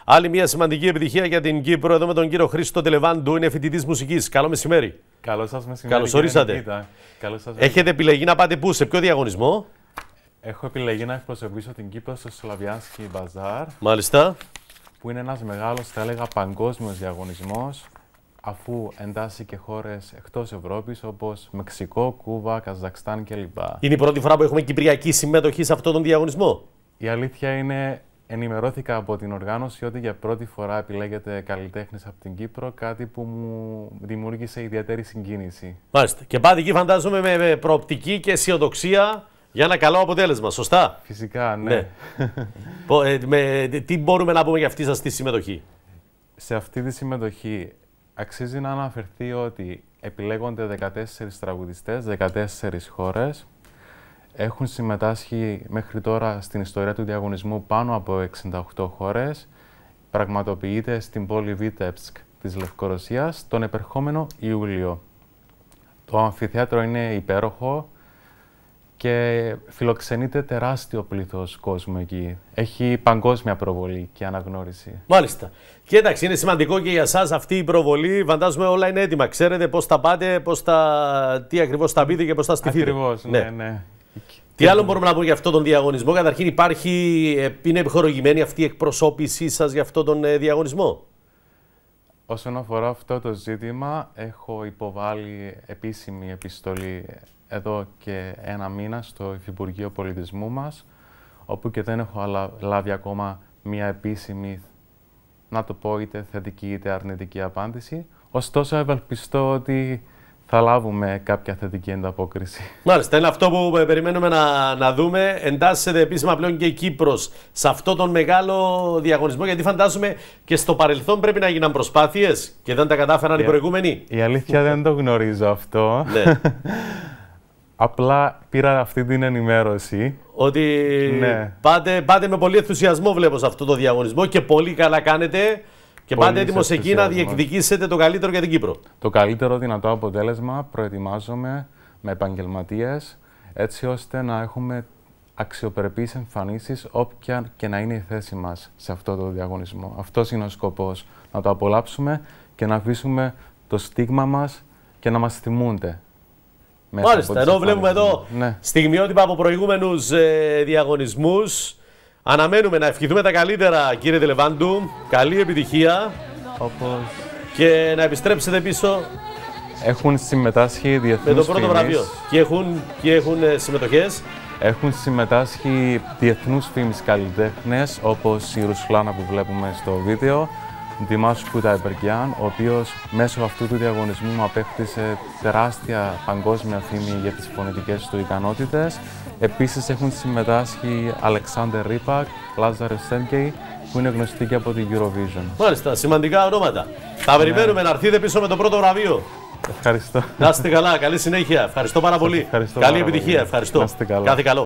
Άλλη μια σημαντική επιτυχία για την Κύπρο. Εδώ με τον κύριο Χρήστο Τελεβάντου, είναι φοιτητής μουσικής. Καλό μεσημέρι. Καλό σας μεσημέρι. Καλώς ορίσατε. Έχετε επιλεγεί να πάτε πού, σε ποιο διαγωνισμό? Έχω επιλεγεί να εκπροσωπήσω την Κύπρο στο Σλαβιάνσκι Μπαζάρ. Μάλιστα. Που είναι ένας μεγάλος, θα έλεγα, παγκόσμιος διαγωνισμός, αφού εντάσσει και χώρες εκτός Ευρώπης όπως Μεξικό, Κούβα, Καζακστάν κλπ. Είναι η πρώτη φορά που έχουμε κυπριακή συμμετοχή σε αυτόν τον διαγωνισμό. Η αλήθεια είναι, ενημερώθηκα από την οργάνωση ότι για πρώτη φορά επιλέγεται καλλιτέχνης από την Κύπρο, κάτι που μου δημιούργησε ιδιαίτερη συγκίνηση. Μάλιστα. Και πάτε εκεί, φαντάζομαι, με προοπτική και αισιοδοξία για ένα καλό αποτέλεσμα. Σωστά. Φυσικά, ναι. Τι μπορούμε να πούμε για αυτή σας τη συμμετοχή? Σε αυτή τη συμμετοχή αξίζει να αναφερθεί ότι επιλέγονται 14 τραγουδιστές, 14 χώρες. Έχουν συμμετάσχει μέχρι τώρα στην ιστορία του διαγωνισμού πάνω από 68 χώρες. Πραγματοποιείται στην πόλη Βίτεψκ της Λευκορωσίας τον επερχόμενο Ιούλιο. Το αμφιθέατρο είναι υπέροχο και φιλοξενείται τεράστιο πλήθος κόσμου εκεί. Έχει παγκόσμια προβολή και αναγνώριση. Μάλιστα. Και εντάξει, είναι σημαντικό και για εσάς αυτή η προβολή. Φαντάζομαι όλα είναι έτοιμα. Ξέρετε πώς θα πάτε, τι ακριβώς θα πείτε και πώς θα στηθείτε. Ακριβώς, ναι. Τι άλλο μπορούμε να πούμε για αυτόν τον διαγωνισμό? Καταρχήν είναι επιχορηγημένη αυτή η εκπροσώπησή σας για αυτόν τον διαγωνισμό? Όσον αφορά αυτό το ζήτημα, έχω υποβάλει επίσημη επιστολή εδώ και ένα μήνα στο Υφυπουργείο Πολιτισμού μας, όπου και δεν έχω λάβει ακόμα μία επίσημη, να το πω, είτε θετική είτε αρνητική απάντηση. Ωστόσο, ευελπιστώ ότι θα λάβουμε κάποια θετική ανταπόκριση. Μάλιστα, είναι αυτό που περιμένουμε να δούμε. Εντάσσεται επίσημα πλέον και η Κύπρος σε αυτό τον μεγάλο διαγωνισμό, γιατί φαντάζομαι και στο παρελθόν πρέπει να γίναν προσπάθειες και δεν τα κατάφεραν οι προηγούμενοι. Η αλήθεια δεν το γνωρίζω αυτό. Ναι. Απλά πήρα αυτή την ενημέρωση. Ότι ναι, πάτε με πολύ ενθουσιασμό, βλέπω, σε αυτό το διαγωνισμό και πολύ καλά κάνετε. Και πάτε έτοιμος εκεί να διεκδικήσετε το καλύτερο για την Κύπρο. Το καλύτερο δυνατό αποτέλεσμα προετοιμάζομαι με επαγγελματίες, έτσι ώστε να έχουμε αξιοπρεπείς εμφανίσεις όποια και να είναι η θέση μας σε αυτό το διαγωνισμό. Αυτός είναι ο σκοπός, να το απολαύσουμε και να αφήσουμε το στίγμα μας και να μας θυμούνται. Μάλιστα, ενώ βλέπουμε εδώ στιγμιότυπα από προηγούμενους διαγωνισμούς. Αναμένουμε να ευχηθούμε τα καλύτερα, κύριε Τελεβάντου. Καλή επιτυχία. Και να επιστρέψετε πίσω. Έχουν συμμετάσχει διεθνούς με το πρώτο βραβείο. Και έχουν συμμετοχές. Έχουν συμμετάσχει διεθνούς φήμης καλλιτέχνες, όπως η Ρουσλάνα που βλέπουμε στο βίντεο, Δημάσου Κουταϊπεργιάν, ο οποίος μέσω αυτού του διαγωνισμού μου απέκτησε τεράστια παγκόσμια φήμη για τις φωνητικές του ικανότητες. Επίσης έχουν συμμετάσχει Αλεξάνδερ Ρίπακ, Λάζαρος Σένκεϊ, που είναι γνωστοί και από την Eurovision. Μάλιστα, σημαντικά ονόματα. Θα περιμένουμε να έρθετε πίσω με το πρώτο βραβείο. Ευχαριστώ. Να είστε καλά, καλή συνέχεια. Ευχαριστώ πάρα πολύ. Καλή επιτυχία. Ευχαριστώ. Να είστε καλά. Κάθε καλό.